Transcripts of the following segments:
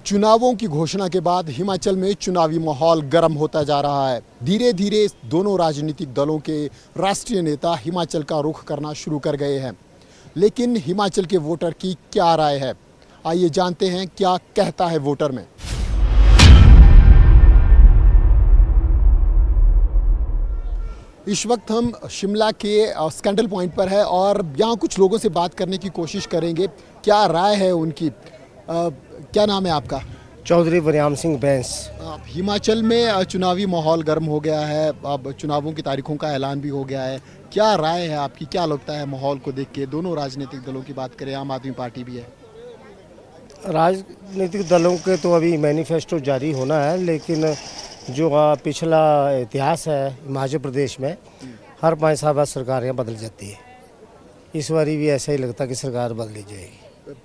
चुनावों की घोषणा के बाद हिमाचल में चुनावी माहौल गर्म होता जा रहा है। धीरे धीरे दोनों राजनीतिक दलों के राष्ट्रीय नेता हिमाचल का रुख करना शुरू कर गए हैं। लेकिन हिमाचल के वोटर की क्या राय है, आइए जानते हैं क्या कहता है वोटर में। इस वक्त हम शिमला के स्कैंडल पॉइंट पर है और यहाँ कुछ लोगों से बात करने की कोशिश करेंगे, क्या राय है उनकी। क्या नाम है आपका? चौधरी वरियाम सिंह बैंस। हिमाचल में चुनावी माहौल गर्म हो गया है, अब चुनावों की तारीखों का ऐलान भी हो गया है। क्या राय है आपकी, क्या लगता है माहौल को देख के? दोनों राजनीतिक दलों की बात करें, आम आदमी पार्टी भी है। राजनीतिक दलों के तो अभी मैनिफेस्टो जारी होना है, लेकिन जो पिछला इतिहास है हिमाचल प्रदेश में, हर 5 साल बाद सरकारें बदल जाती है। इस बारी भी ऐसा ही लगता कि सरकार बदली जाएगी।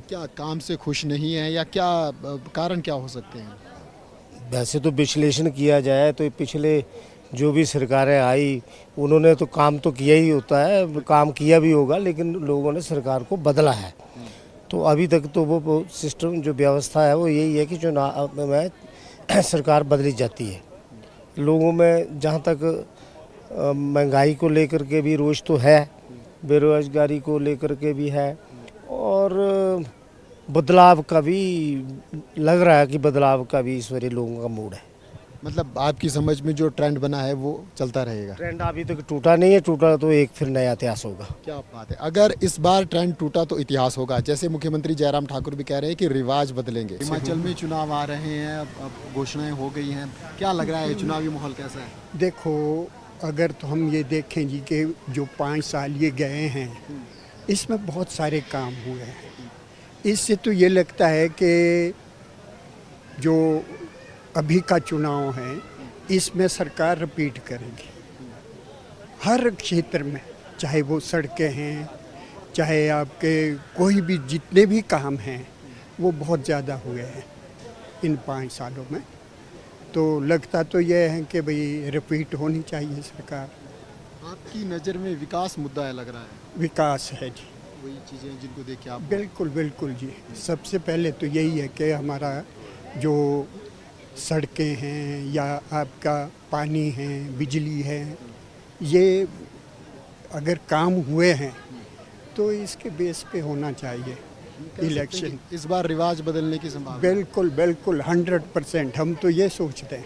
क्या काम से खुश नहीं है या क्या कारण क्या हो सकते हैं? वैसे तो विश्लेषण किया जाए तो पिछले जो भी सरकारें आई उन्होंने तो काम तो किया ही होता है, काम किया भी होगा, लेकिन लोगों ने सरकार को बदला है। तो अभी तक तो वो सिस्टम जो व्यवस्था है वो यही है कि चुनाव में सरकार बदली जाती है। लोगों में जहाँ तक महंगाई को लेकर के भी रोष तो है, बेरोजगारी को लेकर के भी है, और बदलाव का भी लग रहा है कि बदलाव का भी इस बारी लोगों का मूड है। मतलब आपकी समझ में जो ट्रेंड बना है वो चलता रहेगा? ट्रेंड अभी तक टूटा नहीं है, टूटा तो एक फिर नया इतिहास होगा। क्या बात है, अगर इस बार ट्रेंड टूटा तो इतिहास होगा। जैसे मुख्यमंत्री जयराम ठाकुर भी कह रहे हैं कि रिवाज बदलेंगे। हिमाचल में चुनाव आ रहे हैं, अब घोषणाएं हो गई हैं, क्या लग रहा है चुनावी माहौल कैसा है? देखो, अगर तो हम ये देखें जी कि जो 5 साल ये गए हैं इसमें बहुत सारे काम हुए हैं। इससे तो ये लगता है कि जो अभी का चुनाव है इसमें सरकार रिपीट करेगी हर क्षेत्र में, चाहे वो सड़कें हैं, चाहे आपके कोई भी जितने भी काम हैं वो बहुत ज़्यादा हुए हैं इन 5 सालों में। तो लगता तो ये है कि भाई रिपीट होनी चाहिए सरकार। आपकी नज़र में विकास मुद्दा है, लग रहा है? विकास है जी, वही चीज़ें जिनको देख के आप? बिल्कुल बिल्कुल जी। सबसे पहले तो यही है कि हमारा जो सड़कें हैं या आपका पानी है, बिजली है, ये अगर काम हुए हैं तो इसके बेस पे होना चाहिए इलेक्शन। इस बार रिवाज बदलने की संभावना? बिल्कुल बिल्कुल 100% हम तो ये सोचते हैं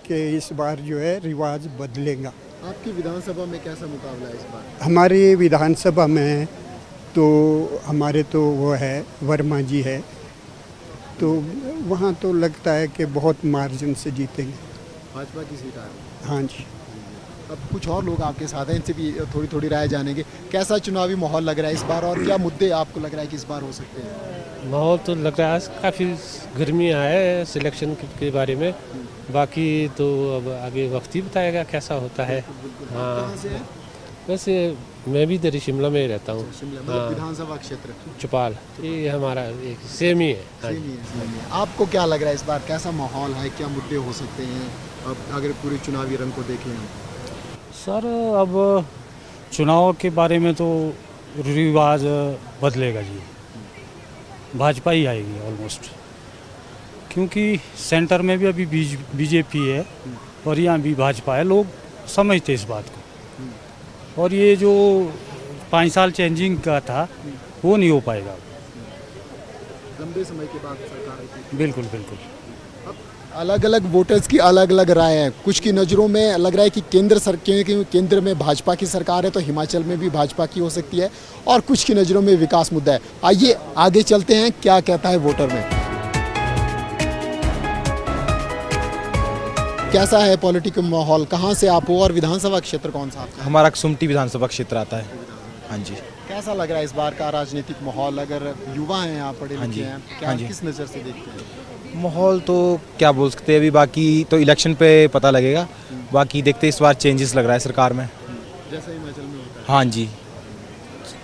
कि इस बार जो है रिवाज बदलेगा। आपकी विधानसभा में कैसा मुकाबला है इस बार? हमारी विधानसभा में तो हमारे तो वो है वर्मा जी है, तो वहाँ तो लगता है कि बहुत मार्जिन से जीतेंगे। भाजपा की सीट आ रही है? हाँ जी। अब कुछ और लोग आपके साथ हैं, इनसे भी थोड़ी थोड़ी राय जानेंगे। कैसा चुनावी माहौल लग रहा है इस बार और क्या मुद्दे आपको लग रहा है कि इस बार हो सकते हैं? माहौल तो लग रहा है काफ़ी गर्मी है सिलेक्शन के बारे में, बाकी तो अब आगे वक्त ही बताएगा कैसा होता है। हाँ, वैसे मैं भी इधर शिमला में ही रहता हूँ। शिमला मतलब विधानसभा क्षेत्र चौपाल, ये हमारा एक सेम ही है। हाँ। सेम ही है। आपको क्या लग रहा है इस बार कैसा माहौल है, क्या मुद्दे हो सकते हैं अब अगर पूरे चुनावी रंग को देखें हम? सर, अब चुनाव के बारे में तो रिवाज बदलेगा जी, भाजपा ही आएगी ऑलमोस्ट, क्योंकि सेंटर में भी अभी बीजेपी है और यहाँ भी भाजपा है। लोग समझते इस बात को, और ये जो 5 साल चेंजिंग का था वो नहीं हो पाएगा लंबे समय के बाद सरकार आई। बिल्कुल बिल्कुल। अलग अलग वोटर्स की अलग अलग राय है। कुछ की नज़रों में लग रहा है कि केंद्र में भाजपा की सरकार है तो हिमाचल में भी भाजपा की हो सकती है, और कुछ की नज़रों में विकास मुद्दा है। आइए आगे चलते हैं, क्या कहता है वोटर में। कैसा है पॉलिटिकल माहौल, कहाँ से आप हो और विधानसभा क्षेत्र कौन सा आपका? हमारा सुमटी विधानसभा क्षेत्र आता है। हाँ जी। कैसा लग रहा है इस बार का राजनीतिक माहौल? अगर युवा हैं, आप पढ़े हाँ लिखे जी, हैं, क्या हाँ जी। किस नज़र से देखते हैं? माहौल तो क्या बोल सकते हैं, अभी बाकी तो इलेक्शन पे पता लगेगा। बाकी देखते इस बार चेंजेस लग रहा है सरकार में। जैसा हिमाचल में होता है? हाँ जी,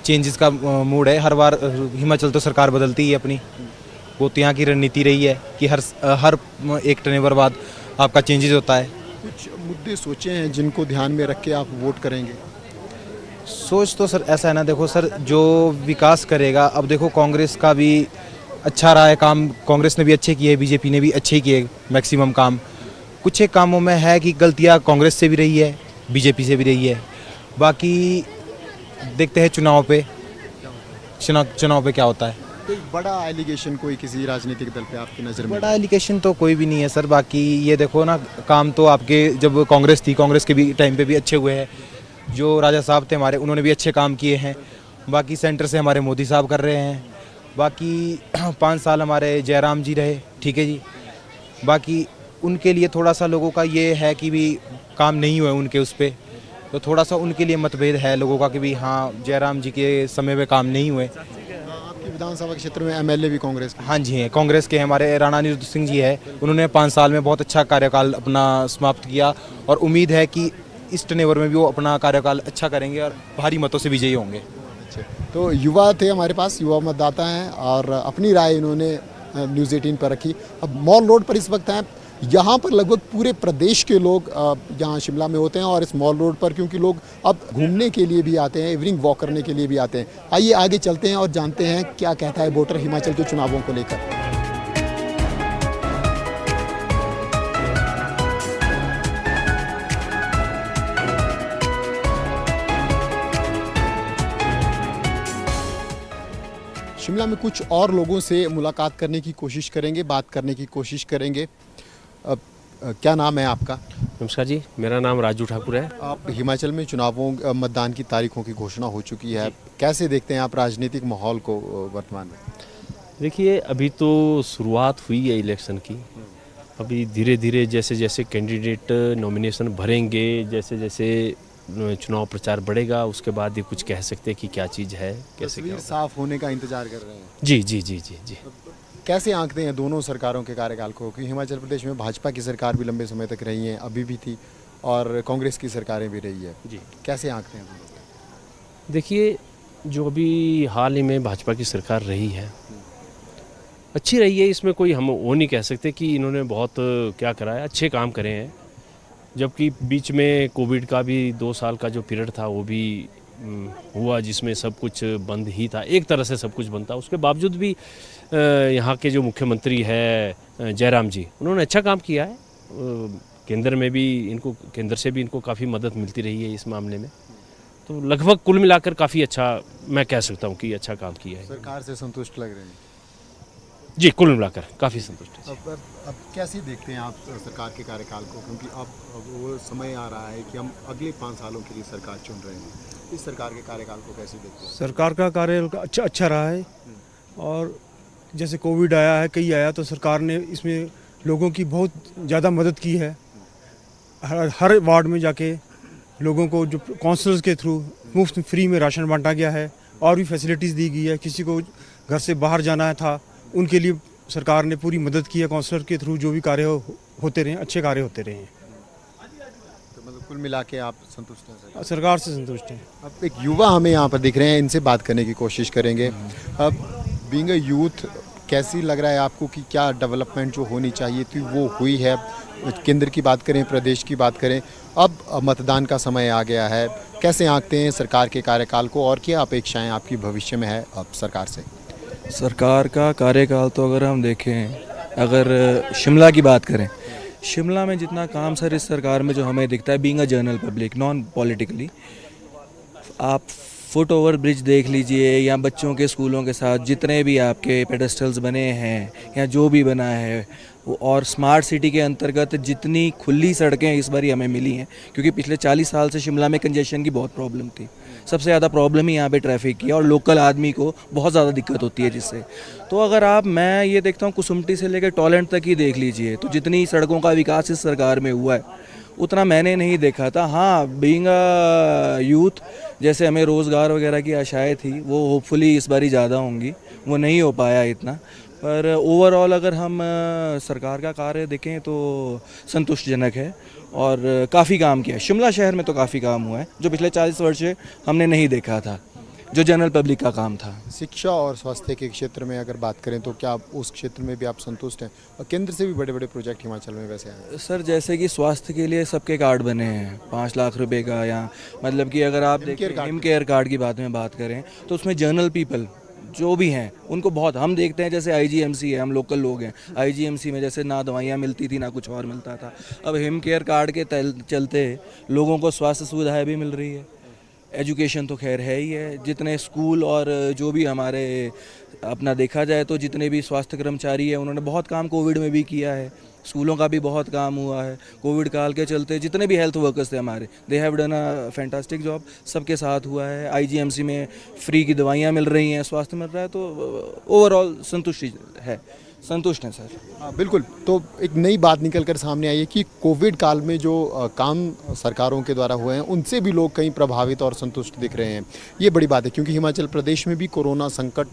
चेंजेस का मूड है। हर बार हिमाचल तो सरकार बदलती ही है अपनी, वो तो यहाँ की रणनीति रही है कि हर एक टर्नओवर बाद आपका चेंजेस होता है। कुछ मुद्दे सोचे हैं जिनको ध्यान में रख के आप वोट करेंगे? सोच तो सर ऐसा है ना, देखो सर, जो विकास करेगा, अब देखो कांग्रेस का भी अच्छा रहा है काम, कांग्रेस ने भी अच्छे किए, बीजेपी ने भी अच्छे किए मैक्सिमम काम। कुछ एक कामों में है कि गलतियां कांग्रेस से भी रही है, बीजेपी से भी रही है। बाकी देखते हैं चुनाव पे क्या होता है। कोई बड़ा एलिगेशन कोई किसी राजनीतिक दल पे आपकी नज़र में? बड़ा एलिगेशन तो कोई भी नहीं है सर। बाकी ये देखो ना, काम तो आपके जब कांग्रेस थी, कांग्रेस के भी टाइम पे भी अच्छे हुए हैं। जो राजा साहब थे हमारे, उन्होंने भी अच्छे काम किए हैं। बाकी सेंटर से हमारे मोदी साहब कर रहे हैं। बाकी 5 साल हमारे जयराम जी रहे, ठीक है जी। बाकी उनके लिए थोड़ा सा लोगों का ये है कि भी काम नहीं हुए उनके उस पर, तो थोड़ा सा उनके लिए मतभेद है लोगों का कि भी हाँ, जयराम जी के समय में काम नहीं हुए। आपकी विधानसभा क्षेत्र में एमएलए भी कांग्रेस के? हाँ जी हैं, कांग्रेस के हमारे राणा अनिरुद्ध सिंह जी है। उन्होंने 5 साल में बहुत अच्छा कार्यकाल अपना समाप्त किया और उम्मीद है कि इस टर्नओवर में भी वो अपना कार्यकाल अच्छा करेंगे और भारी मतों से विजयी होंगे। अच्छा, तो युवा थे हमारे पास, युवा मतदाता हैं और अपनी राय इन्होंने न्यूज़ 18 पर रखी। अब मॉल रोड पर इस वक्त हैं। यहाँ पर लगभग पूरे प्रदेश के लोग यहाँ शिमला में होते हैं और इस मॉल रोड पर क्योंकि लोग अब घूमने के लिए भी आते हैं, इवनिंग वॉक करने के लिए भी आते हैं। आइए आगे चलते हैं और जानते हैं क्या कहता है वोटर हिमाचल के चुनावों को लेकर। शिमला में कुछ और लोगों से मुलाकात करने की कोशिश करेंगे, बात करने की कोशिश करेंगे। क्या नाम है आपका? नमस्कार जी, मेरा नाम राजू ठाकुर है। आप हिमाचल में चुनावों मतदान की तारीखों की घोषणा हो चुकी है, कैसे देखते हैं आप राजनीतिक माहौल को वर्तमान में? देखिए, अभी तो शुरुआत हुई है इलेक्शन की। अभी धीरे धीरे जैसे जैसे कैंडिडेट नॉमिनेशन भरेंगे, जैसे जैसे चुनाव प्रचार बढ़ेगा, उसके बाद ये कुछ कह सकते हैं कि क्या चीज़ है, कैसे क्या तस्वीर साफ होने का इंतजार कर रहे हैं। जी जी जी जी जी। कैसे आंकते हैं दोनों सरकारों के कार्यकाल को? क्योंकि हिमाचल प्रदेश में भाजपा की सरकार भी लंबे समय तक रही है, अभी भी थी, और कांग्रेस की सरकारें भी रही है जी। कैसे आंकते हैं दोनों? देखिए, जो अभी हाल ही में भाजपा की सरकार रही है, अच्छी रही है। इसमें कोई हम वो नहीं कह सकते कि इन्होंने बहुत क्या करा है, अच्छे काम करे हैं। जबकि बीच में कोविड का भी 2 साल का जो पीरियड था वो भी हुआ, जिसमें सब कुछ बंद ही था, एक तरह से सब कुछ बंद था। उसके बावजूद भी यहाँ के जो मुख्यमंत्री है जयराम जी, उन्होंने अच्छा काम किया है। केंद्र में भी इनको, केंद्र से भी इनको काफ़ी मदद मिलती रही है इस मामले में। तो लगभग कुल मिलाकर काफ़ी अच्छा मैं कह सकता हूँ कि अच्छा काम किया है। सरकार से संतुष्ट लग रहे हैं? जी, कुल मिलाकर काफ़ी संतुष्ट है। अब कैसे देखते हैं आप सरकार के कार्यकाल को? क्योंकि अब वो समय आ रहा है कि हम अगले 5 सालों के लिए सरकार चुन रहे हैं। इस सरकार के कार्यकाल को कैसे देखते हैं? सरकार का कार्य अच्छा रहा है। और जैसे कोविड आया है, कई आया, तो सरकार ने इसमें लोगों की बहुत ज़्यादा मदद की है। हर वार्ड में जाके लोगों को जो काउंसलर्स के थ्रू मुफ्त फ्री में राशन बांटा गया है और भी फैसिलिटीज़ दी गई है। किसी को घर से बाहर जाना था, उनके लिए सरकार ने पूरी मदद की है। काउंसलर के थ्रू जो भी कार्य होते रहे, अच्छे कार्य होते रहे हैं। तो मतलब कुल मिला के आप संतुष्ट हैं? सरकार से संतुष्ट हैं। अब एक युवा हमें यहाँ पर दिख रहे हैं, इनसे बात करने की कोशिश करेंगे। अब बीइंग अ यूथ, कैसी लग रहा है आपको कि क्या डेवलपमेंट जो होनी चाहिए थी वो हुई है? केंद्र की बात करें, प्रदेश की बात करें, अब मतदान का समय आ गया है, कैसे आंकते हैं सरकार के कार्यकाल को और क्या अपेक्षाएं आपकी भविष्य में है अब सरकार से? सरकार का कार्यकाल तो अगर हम देखें, अगर शिमला की बात करें, शिमला में जितना काम सर इस सरकार में जो हमें दिखता है, being a general public, non politically, आप फुट ओवर ब्रिज देख लीजिए या बच्चों के स्कूलों के साथ जितने भी आपके पेडेस्टल्स बने हैं या जो भी बना है वो, और स्मार्ट सिटी के अंतर्गत जितनी खुली सड़कें इस बार हमें मिली हैं, क्योंकि पिछले 40 साल से शिमला में कंजेशन की बहुत प्रॉब्लम थी। सबसे ज़्यादा प्रॉब्लम ही यहाँ पे ट्रैफिक की है और लोकल आदमी को बहुत ज़्यादा दिक्कत होती है जिससे। तो अगर मैं ये देखता हूँ, कुसुम्पटी से लेकर टॉलेंट तक ही देख लीजिए, तो जितनी सड़कों का विकास इस सरकार में हुआ है उतना मैंने नहीं देखा था। हाँ, बीइंग अ यूथ, जैसे हमें रोज़गार वगैरह की आशाएं थी, वो होपफुली इस बार ही ज़्यादा होंगी, वो नहीं हो पाया इतना। पर ओवरऑल अगर हम सरकार का कार्य देखें तो संतुष्टजनक है और काफ़ी काम किया है। शिमला शहर में तो काफ़ी काम हुआ है जो पिछले 40 वर्ष से हमने नहीं देखा था, जो जनरल पब्लिक का काम था। शिक्षा और स्वास्थ्य के क्षेत्र में अगर बात करें तो क्या उस क्षेत्र में भी आप संतुष्ट हैं? और केंद्र से भी बड़े बड़े प्रोजेक्ट हिमाचल में वैसे आए सर, जैसे कि स्वास्थ्य के लिए सबके कार्ड बने हैं 5 लाख रुपए का, या मतलब कि अगर आप देखें हिम केयर कार्ड की बात करें तो उसमें जनरल पीपल जो भी हैं उनको बहुत, हम देखते हैं जैसे आईजीएमसी है, हम लोकल लोग हैं, आईजीएमसी में जैसे ना दवाइयाँ मिलती थी ना कुछ और मिलता था, अब हिम केयर कार्ड के चलते लोगों को स्वास्थ्य सुविधाएं भी मिल रही है, एजुकेशन तो खैर है ही है, जितने स्कूल और जो भी हमारे अपना देखा जाए तो जितने भी स्वास्थ्य कर्मचारी हैं उन्होंने बहुत काम कोविड में भी किया है, स्कूलों का भी बहुत काम हुआ है, कोविड काल के चलते जितने भी हेल्थ वर्कर्स थे हमारे, they have done a fantastic job, सबके साथ हुआ है। आईजीएमसी में फ्री की दवाइयाँ मिल रही हैं, स्वास्थ्य मिल रहा है, तो ओवरऑल संतुष्टि है, संतुष्ट हैं सर। हाँ बिल्कुल। तो एक नई बात निकल कर सामने आई है कि कोविड काल में जो काम सरकारों के द्वारा हुए हैं उनसे भी लोग कहीं प्रभावित और संतुष्ट दिख रहे हैं। ये बड़ी बात है क्योंकि हिमाचल प्रदेश में भी कोरोना संकट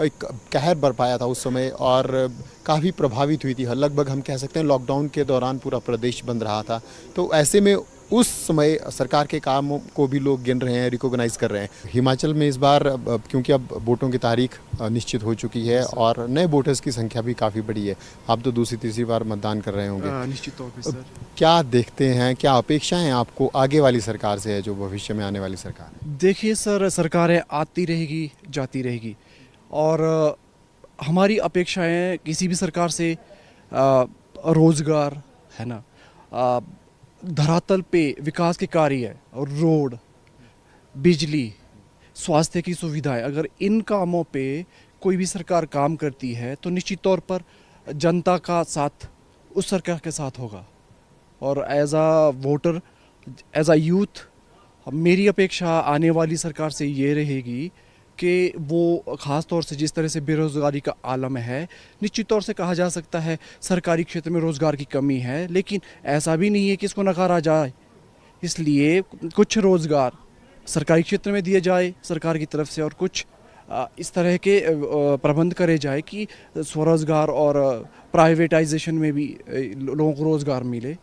एक कहर बरपाया था उस समय और काफ़ी प्रभावित हुई थी। लगभग हम कह सकते हैं लॉकडाउन के दौरान पूरा प्रदेश बंद रहा था। तो ऐसे में उस समय सरकार के कामों को भी लोग गिन रहे हैं, रिकॉग्नाइज कर रहे हैं। हिमाचल में इस बार क्योंकि अब वोटों की तारीख निश्चित हो चुकी है और नए वोटर्स की संख्या भी काफ़ी बड़ी है, आप तो दूसरी तीसरी बार मतदान कर रहे होंगे। निश्चित तौर पे सर। क्या देखते हैं, क्या अपेक्षाएं आपको आगे वाली सरकार से है, जो भविष्य में आने वाली सरकार है? देखिए सर, सरकारें आती रहेगी जाती रहेगी और हमारी अपेक्षाएं किसी भी सरकार से रोज़गार है ना, धरातल पे विकास के कार्य और रोड, बिजली, स्वास्थ्य की सुविधाएं, अगर इन कामों पे कोई भी सरकार काम करती है तो निश्चित तौर पर जनता का साथ उस सरकार के साथ होगा। और एज आ वोटर, एज आ यूथ, मेरी अपेक्षा आने वाली सरकार से ये रहेगी कि वो ख़ास तौर से जिस तरह से बेरोज़गारी का आलम है, निश्चित तौर से कहा जा सकता है सरकारी क्षेत्र में रोज़गार की कमी है, लेकिन ऐसा भी नहीं है कि इसको नकारा जाए। इसलिए कुछ रोज़गार सरकारी क्षेत्र में दिए जाए सरकार की तरफ से और कुछ इस तरह के प्रबंध करे जाए कि स्वरोज़गार और प्राइवेटाइजेशन में भी लोगों को रोज़गार मिले।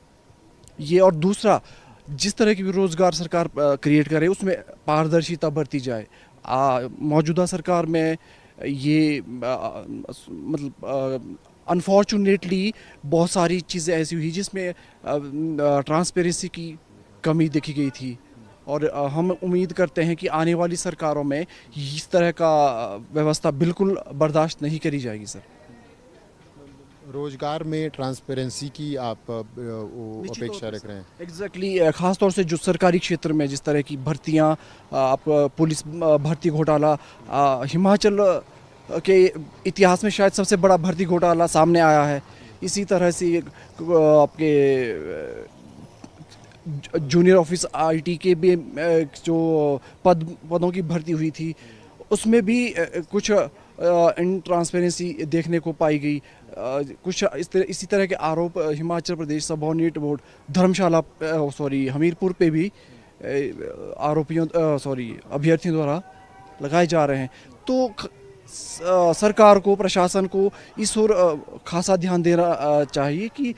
ये और दूसरा, जिस तरह की भी रोज़गार सरकार क्रिएट करे उसमें पारदर्शिता बरती जाए। मौजूदा सरकार में ये मतलब अनफॉर्चुनेटली बहुत सारी चीज़ें ऐसी हुई जिसमें ट्रांसपेरेंसी की कमी देखी गई थी और हम उम्मीद करते हैं कि आने वाली सरकारों में इस तरह का व्यवस्था बिल्कुल बर्दाश्त नहीं करी जाएगी सर। रोजगार में ट्रांसपेरेंसी की आप अपेक्षा रख रहे हैं? एग्जैक्टली, ख़ास तौर से जो सरकारी क्षेत्र में जिस तरह की भर्तियां, आप पुलिस भर्ती घोटाला, हिमाचल के इतिहास में शायद सबसे बड़ा भर्ती घोटाला सामने आया है। इसी तरह से आपके जूनियर ऑफिस आईटी के भी जो पदों की भर्ती हुई थी उसमें भी कुछ इन ट्रांसपेरेंसी देखने को पाई गई। कुछ इसी तरह के आरोप हिमाचल प्रदेश सबऑर्डिनेट बोर्ड धर्मशाला हमीरपुर पे भी अभ्यर्थियों द्वारा लगाए जा रहे हैं। तो सरकार को, प्रशासन को इस ओर खासा ध्यान देना चाहिए कि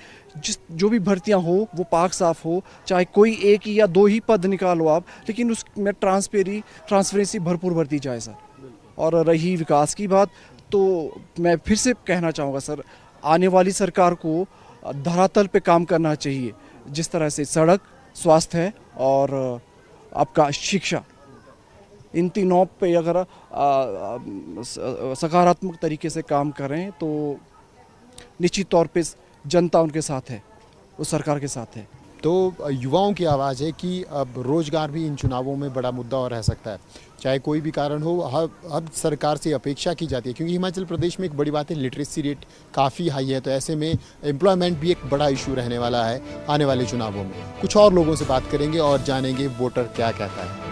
जो भी भर्तियां हो वो पाक साफ हो, चाहे कोई एक या दो ही पद निकालो आप, लेकिन उसमें ट्रांसपेरेंसी भरपूर बरती जाए सर। और रही विकास की बात, तो मैं फिर से कहना चाहूँगा सर, आने वाली सरकार को धरातल पे काम करना चाहिए। जिस तरह से सड़क, स्वास्थ्य और आपका शिक्षा, इन तीनों पे अगर सकारात्मक तरीके से काम करें तो निश्चित तौर पे जनता उनके साथ है, उस सरकार के साथ है। तो युवाओं की आवाज़ है कि अब रोज़गार भी इन चुनावों में बड़ा मुद्दा और रह सकता है, चाहे कोई भी कारण हो। अब सरकार से अपेक्षा की जाती है क्योंकि हिमाचल प्रदेश में एक बड़ी बात है, लिटरेसी रेट काफ़ी हाई है, तो ऐसे में एम्प्लॉयमेंट भी एक बड़ा इशू रहने वाला है आने वाले चुनावों में। कुछ और लोगों से बात करेंगे और जानेंगे वोटर क्या कहता है।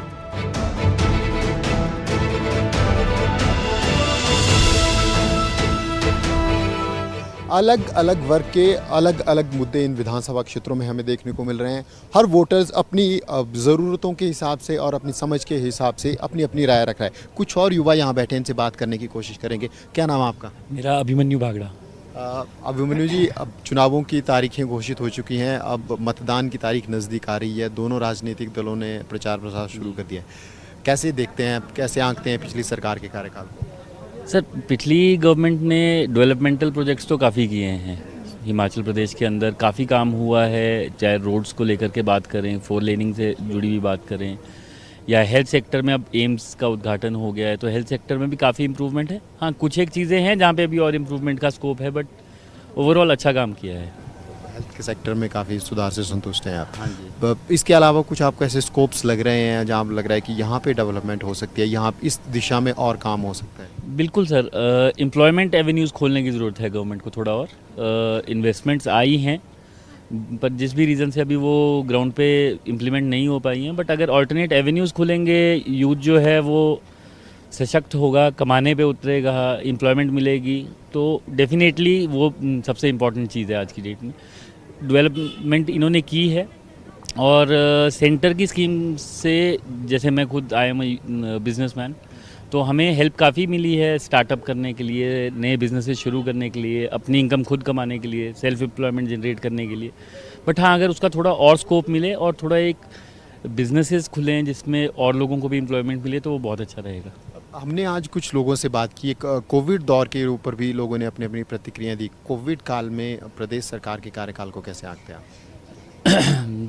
अलग अलग वर्ग के अलग अलग मुद्दे इन विधानसभा क्षेत्रों में हमें देखने को मिल रहे हैं। हर वोटर्स अपनी ज़रूरतों के हिसाब से और अपनी समझ के हिसाब से अपनी अपनी राय रख रहा है। कुछ और युवा यहाँ बैठे, इनसे बात करने की कोशिश करेंगे। क्या नाम है आपका? मेरा अभिमन्यु भागड़ा। अभिमन्यु जी, अब चुनावों की तारीखें घोषित हो चुकी हैं, अब मतदान की तारीख नज़दीक आ रही है, दोनों राजनीतिक दलों ने प्रचार प्रसार शुरू कर दिया है। कैसे देखते हैं, कैसे आंकते हैं पिछली सरकार के कार्यकाल को? सर, पिछली गवर्नमेंट ने डेवलपमेंटल प्रोजेक्ट्स तो काफ़ी किए हैं। हिमाचल प्रदेश के अंदर काफ़ी काम हुआ है, चाहे रोड्स को लेकर के बात करें, 4 लेनिंग से जुड़ी हुई बात करें, या हेल्थ सेक्टर में अब एम्स का उद्घाटन हो गया है, तो हेल्थ सेक्टर में भी काफ़ी इम्प्रूवमेंट है। हाँ, कुछ एक चीज़ें हैं जहाँ पे अभी और इम्प्रूवमेंट का स्कोप है, बट ओवरऑल अच्छा काम किया है। हेल्थ के सेक्टर में काफ़ी सुधार से संतुष्ट हैं आप? हाँ जी। इसके अलावा कुछ आपको ऐसे स्कोप्स लग रहे हैं जहाँ लग रहा है कि यहाँ पे डेवलपमेंट हो सकती है, यहाँ इस दिशा में और काम हो सकता है? बिल्कुल सर, एम्प्लॉयमेंट एवेन्यूज़ खोलने की ज़रूरत है गवर्नमेंट को थोड़ा और। इन्वेस्टमेंट्स आई हैं, पर जिस भी रीज़न से अभी वो ग्राउंड पे इम्प्लीमेंट नहीं हो पाई हैं, बट अगर ऑल्टरनेट एवेन्यूज़ खुलेंगे, यूथ जो है वो सशक्त होगा, कमाने पे उतरेगा, एम्प्लॉयमेंट मिलेगी, तो डेफिनेटली वो सबसे इम्पॉर्टेंट चीज़ है आज की डेट में। डेवलपमेंट इन्होंने की है और सेंटर की स्कीम से, जैसे मैं खुद आई एम बिजनेसमैन, तो हमें हेल्प काफ़ी मिली है स्टार्टअप करने के लिए, नए बिजनेसेस शुरू करने के लिए, अपनी इनकम खुद कमाने के लिए, सेल्फ एम्प्लॉयमेंट जनरेट करने के लिए। बट हाँ, अगर उसका थोड़ा और स्कोप मिले और थोड़ा एक बिजनेसेस खुलें जिसमें और लोगों को भी एम्प्लॉयमेंट मिले, तो वो बहुत अच्छा रहेगा। हमने आज कुछ लोगों से बात की, एक कोविड दौर के ऊपर भी लोगों ने अपनी अपनी प्रतिक्रिया दी। कोविड काल में प्रदेश सरकार के कार्यकाल को कैसे आंकते हैं आप?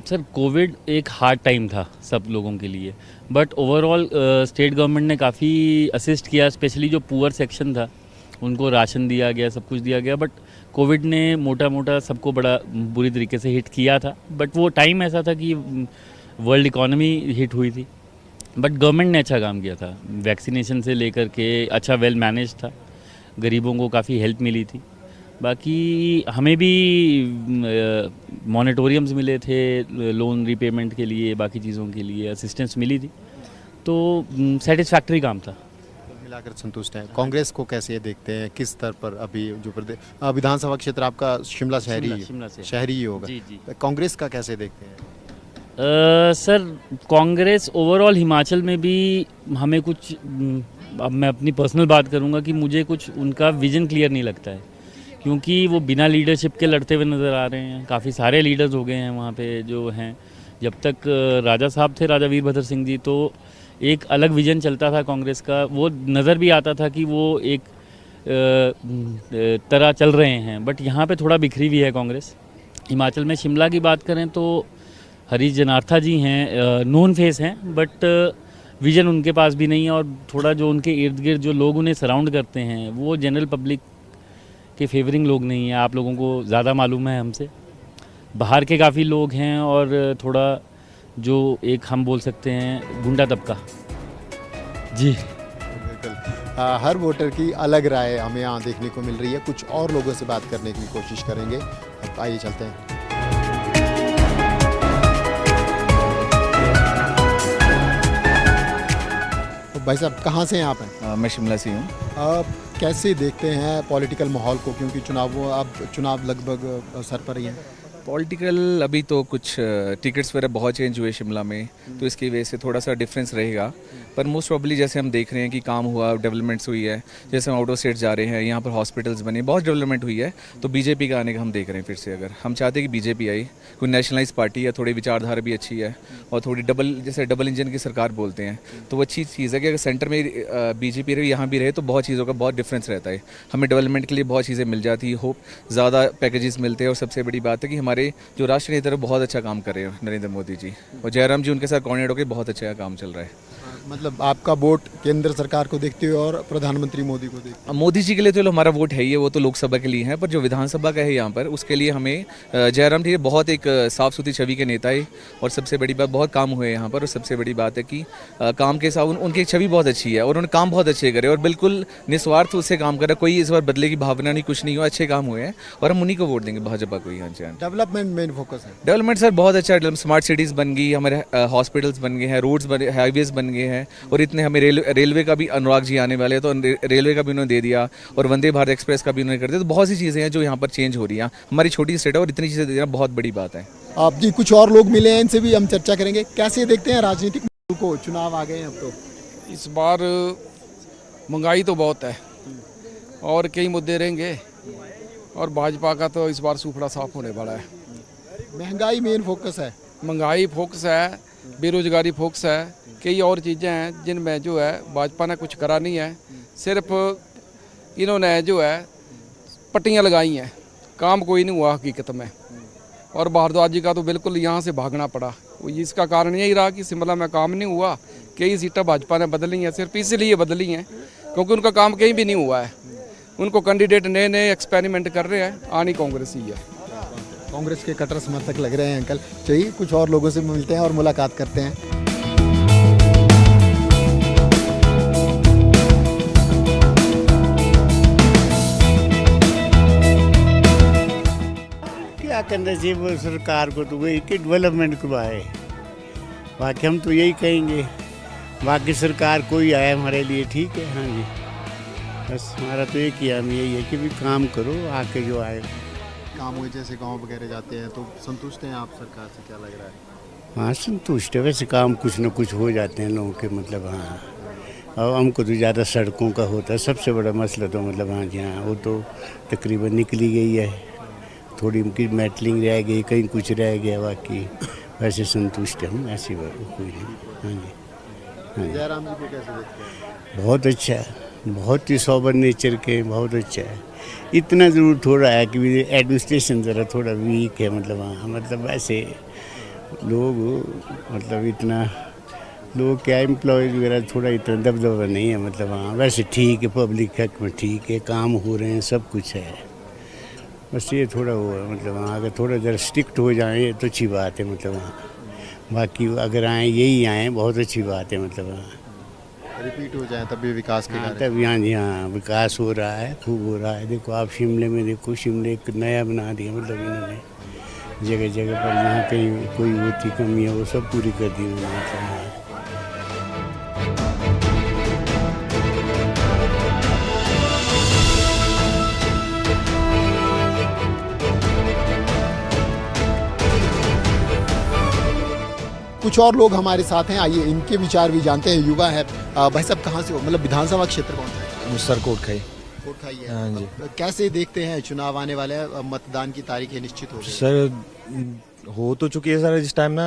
सर, कोविड एक हार्ड टाइम था सब लोगों के लिए, बट ओवरऑल स्टेट गवर्नमेंट ने काफ़ी असिस्ट किया, स्पेशली जो पुअर सेक्शन था उनको राशन दिया गया, सब कुछ दिया गया। बट कोविड ने मोटा मोटा सबको बड़ा बुरी तरीके से हिट किया था, बट वो टाइम ऐसा था कि वर्ल्ड इकॉनमी हिट हुई थी, बट गवर्नमेंट ने अच्छा काम किया था। वैक्सीनेशन से लेकर के अच्छा वेल मैनेज था, गरीबों को काफ़ी हेल्प मिली थी। बाकी हमें भी मॉनिटोरियम्स मिले थे लोन रीपेमेंट के लिए, बाकी चीज़ों के लिए असिस्टेंस मिली थी, तो सेटिस्फैक्ट्री काम था। मिलाकर संतुष्ट हैं। कांग्रेस को कैसे देखते हैं, किस स्तर पर अभी जो विधानसभा क्षेत्र आपका शिमला शहरी ही होगा, जी जी। कांग्रेस का कैसे देखते हैं? सर, कांग्रेस ओवरऑल हिमाचल में भी हमें कुछ, अब मैं अपनी पर्सनल बात करूंगा कि मुझे कुछ उनका विजन क्लियर नहीं लगता है, क्योंकि वो बिना लीडरशिप के लड़ते हुए नज़र आ रहे हैं। काफ़ी सारे लीडर्स हो गए हैं वहाँ पे जो हैं। जब तक राजा साहब थे, राजा वीरभद्र सिंह जी, तो एक अलग विजन चलता था कांग्रेस का, वो नज़र भी आता था कि वो एक तरह चल रहे हैं। बट यहाँ पे थोड़ा बिखरी हुई है कांग्रेस। हिमाचल में शिमला की बात करें तो हरीश जनार्था जी हैं, नोन फेस हैं, बट विजन उनके पास भी नहीं है, और थोड़ा जो उनके इर्द गिर्द जो लोग उन्हें सराउंड करते हैं वो जनरल पब्लिक के फेवरिंग लोग नहीं हैं। आप लोगों को ज़्यादा मालूम है हमसे। बाहर के काफ़ी लोग हैं और थोड़ा जो एक हम बोल सकते हैं गुंडा तबका। जी बिल्कुल, हर वोटर की अलग राय हमें यहाँ देखने को मिल रही है। कुछ और लोगों से बात करने की कोशिश करेंगे। अब आइए चलते हैं। तो भाई साहब, कहाँ से हैं आप? हैं मैं शिमला से हूँ। कैसे देखते हैं पॉलिटिकल माहौल को, क्योंकि चुनाव लगभग सर पर ही हैं? पॉलिटिकल अभी तो कुछ टिकट्स वगैरह बहुत चेंज हुए शिमला में, तो इसकी वजह से थोड़ा सा डिफरेंस रहेगा। पर मोस्ट प्रॉब्ली जैसे हम देख रहे हैं कि काम हुआ, डेवलपमेंट्स हुई है, जैसे हम आउट ऑफ स्टेट जा रहे हैं, यहाँ पर हॉस्पिटल्स बने, बहुत डेवलपमेंट हुई है। तो बीजेपी का आने का हम देख रहे हैं फिर से। अगर हम चाहते हैं कि बीजेपी आई, कोई नेशनलाइज पार्टी है, थोड़ी विचारधारा भी अच्छी है और थोड़ी डबल इंजन की सरकार बोलते हैं, तो वो अच्छी चीज़ है कि अगर सेंटर में बीजेपी रहे, यहाँ भी रहे, तो बहुत चीज़ों का बहुत डिफरेंस रहता है। हमें डेवलपमेंट के लिए बहुत चीज़ें मिल जाती है, होप ज़्यादा पैकेजेस मिलते हैं। और सबसे बड़ी बात है कि हमारे जो राष्ट्रीय नेता बहुत अच्छा काम कर रहे हैं, नरेंद्र मोदी जी और जयराम जी, उनके साथ कोऑर्डिनेट होकर बहुत अच्छा काम चल रहा है। मतलब आपका वोट केंद्र सरकार को देखते हुए और प्रधानमंत्री मोदी को देखते हुए? मोदी जी के लिए तो हमारा वोट है ही है, वो तो लोकसभा के लिए है, पर जो विधानसभा का है यहाँ पर, उसके लिए हमें जयराम जी बहुत एक साफ सुथरी छवि के नेता है। और सबसे बड़ी बात, बहुत काम हुए यहाँ पर, और सबसे बड़ी बात है कि काम के साथ उनकी छवि बहुत अच्छी है और उन्होंने काम बहुत अच्छे करे और बिल्कुल निस्वार्थ उससे काम करे। कोई इस बार बदले की भावना नहीं, कुछ नहीं हुआ, अच्छे काम हुए हैं और हम उन्हीं को वोट देंगे, भाजपा को ही। हाँ जी। डेवलपमेंट मेन फोकस है। डेवलपमेंट सर बहुत अच्छा है। स्मार्ट सिटीज़ बन गई, हमारे हॉस्पिटल्स बन गए हैं, रोड्स बने, हाईवेज बन गए हैं, और इतने हमें रेलवे का भी, अनुराग जी आने वाले हैं तो रेलवे का भी उन्होंने दे दिया, और वंदे भारत एक्सप्रेस का भी उन्होंने कर दिया। तो बहुत सी चीज़ें हैं जो यहाँ पर चेंज हो रही हैं। हमारी छोटी स्टेट है और इतनी चीज़ें देना बहुत बड़ी बात है। आप जी, कुछ और लोग मिले हैं, इनसे भी हम चर्चा करेंगे। कैसे देखते हैं राजनीतिक को? चुनाव आ गए हैं अब तो। इस बार महंगाई तो बहुत है और कई मुद्दे रहेंगे, और भाजपा का तो इस बार सूखड़ा साफ होने वाला है। महंगाई मेन फोकस है। महंगाई फोकस है, बेरोजगारी फोकस है, कई और चीज़ें हैं जिनमें जो है भाजपा ने कुछ करा नहीं है। सिर्फ इन्होंने जो है पट्टियां लगाई हैं, काम कोई नहीं हुआ हकीकत में। और भारद्वाज जी का तो बिल्कुल यहाँ से भागना पड़ा। इसका कारण यही रहा कि शिमला में काम नहीं हुआ, कई सीटें भाजपा ने बदली हैं, सिर्फ इसलिए बदली हैं क्योंकि उनका काम कहीं भी नहीं हुआ है। उनको कैंडिडेट नए नए एक्सपेरिमेंट कर रहे हैं, आनी कांग्रेस ही है। कांग्रेस के कट्टर समर्थक लग रहे हैं अंकल। चलिए कुछ और लोगों से मिलते हैं और मुलाकात करते हैं। क्या करना चाहिए वो सरकार को, तो वही कि डेवलपमेंट करवाए। बाकी हम तो यही कहेंगे, बाकी सरकार कोई आए हमारे लिए ठीक है। हाँ जी, बस हमारा तो एक ही हम यही है कि भी काम करो, आके जो आए काम हुए, जैसे गांव वगैरह जाते हैं तो संतुष्ट हैं आप सरकार से, क्या लग रहा है? हाँ संतुष्ट है, वैसे काम कुछ न कुछ हो जाते हैं लोगों के, मतलब हाँ। और हमको तो ज़्यादा सड़कों का होता है सबसे बड़ा मसला, तो मतलब हाँ जी हाँ, वो तो तकरीबन निकली गई है, थोड़ी उनकी मेटलिंग रह गई, कहीं कुछ रह गया, बाकी वैसे संतुष्ट है हम, ऐसी बात कोई नहीं। हाँ जी, हाँ जी। जयराम जी को कैसे देखते हैं? बहुत अच्छा है, बहुत ही सोबर नेचर के, बहुत अच्छा है। इतना ज़रूर थोड़ा है कि एडमिनिस्ट्रेशन ज़रा थोड़ा वीक है, मतलब हाँ, मतलब वैसे लोग मतलब इतना लोग क्या एम्प्लॉयज़ वगैरह थोड़ा इतना दबदबा नहीं है, मतलब हाँ वैसे ठीक है, पब्लिक हक में ठीक है, काम हो रहे हैं, सब कुछ है। बस ये थोड़ा वो है, मतलब हाँ अगर थोड़ा ज़रा स्ट्रिक्ट हो जाए तो अच्छी बात है, मतलब हाँ। बाकी अगर आए यही आए बहुत अच्छी बात है, मतलब हाँ रिपीट हो जाए तब भी विकास के हाँ, कार्य। तब यहाँ जी हाँ विकास हो रहा है, खूब हो रहा है। देखो आप शिमले में देखो, शिमले एक नया बना दिया, मतलब इन्होंने जगह जगह पर जहाँ कहीं कोई होती कमी है वो सब पूरी कर दी उन्होंने, मतलब हाँ। कुछ और लोग हमारे साथ हैं, आइए इनके विचार भी जानते हैं। युवा है भाई साहब, कहाँ से हो, मतलब विधानसभा क्षेत्र कौन सा है? सर कोटखाई। कोटखाई है। हाँ जी। कैसे देखते हैं चुनाव आने वाले हैं, मतदान की तारीखें निश्चित हो गई? सर हो तो चुकी है सर, इस टाइम ना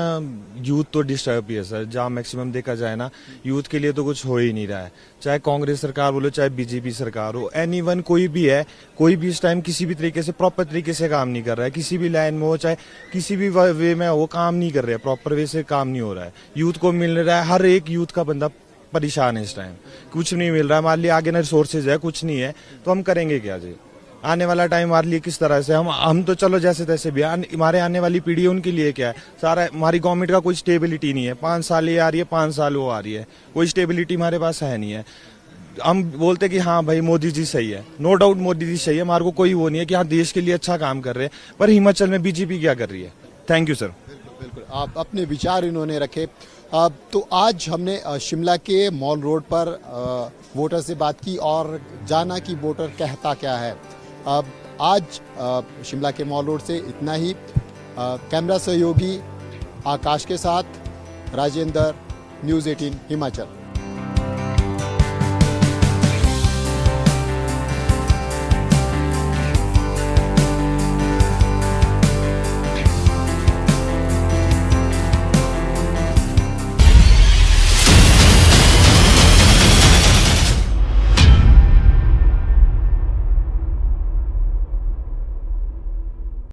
यूथ तो डिस्टर्ब ही है सर, जहाँ मैक्सिमम देखा जाए ना यूथ के लिए तो कुछ हो ही नहीं रहा है। चाहे कांग्रेस सरकार बोलो, चाहे बीजेपी सरकार हो, एनीवन कोई भी है, कोई भी इस टाइम किसी भी तरीके से प्रॉपर तरीके से काम नहीं कर रहा है। किसी भी लाइन में हो, चाहे किसी भी वे में हो, काम नहीं कर रहे हैं, प्रॉपर वे से काम नहीं हो रहा है। यूथ को मिल रहा है, हर एक यूथ का बंदा परेशान है इस टाइम, कुछ नहीं मिल रहा है। मान लिया आगे ना रिसोर्सेज है, कुछ नहीं है, तो हम करेंगे क्या जी? आने वाला टाइम हमारे लिए किस तरह से, हम तो चलो जैसे तैसे भी, हमारे आने वाली पीढ़ी उनके लिए क्या है? सारा हमारी गवर्नमेंट का कोई स्टेबिलिटी नहीं है, 5 साल ये आ रही है, 5 साल वो आ रही है, कोई स्टेबिलिटी हमारे पास है नहीं है। हम बोलते कि हाँ भाई मोदी जी सही है, नो डाउट मोदी जी सही है, हमारे को कोई वो नहीं है कि हाँ देश के लिए अच्छा काम कर रहे हैं, पर हिमाचल में बीजेपी क्या कर रही है? Thank you sir. बिल्कुल, आप अपने विचार इन्होंने रखे। तो आज हमने शिमला के मॉल रोड पर वोटर से बात की और जाना कि वोटर कहता क्या है। आज शिमला के मॉल रोड से इतना ही। कैमरा सहयोगी आकाश के साथ राजेंद्र, न्यूज़ 18 हिमाचल।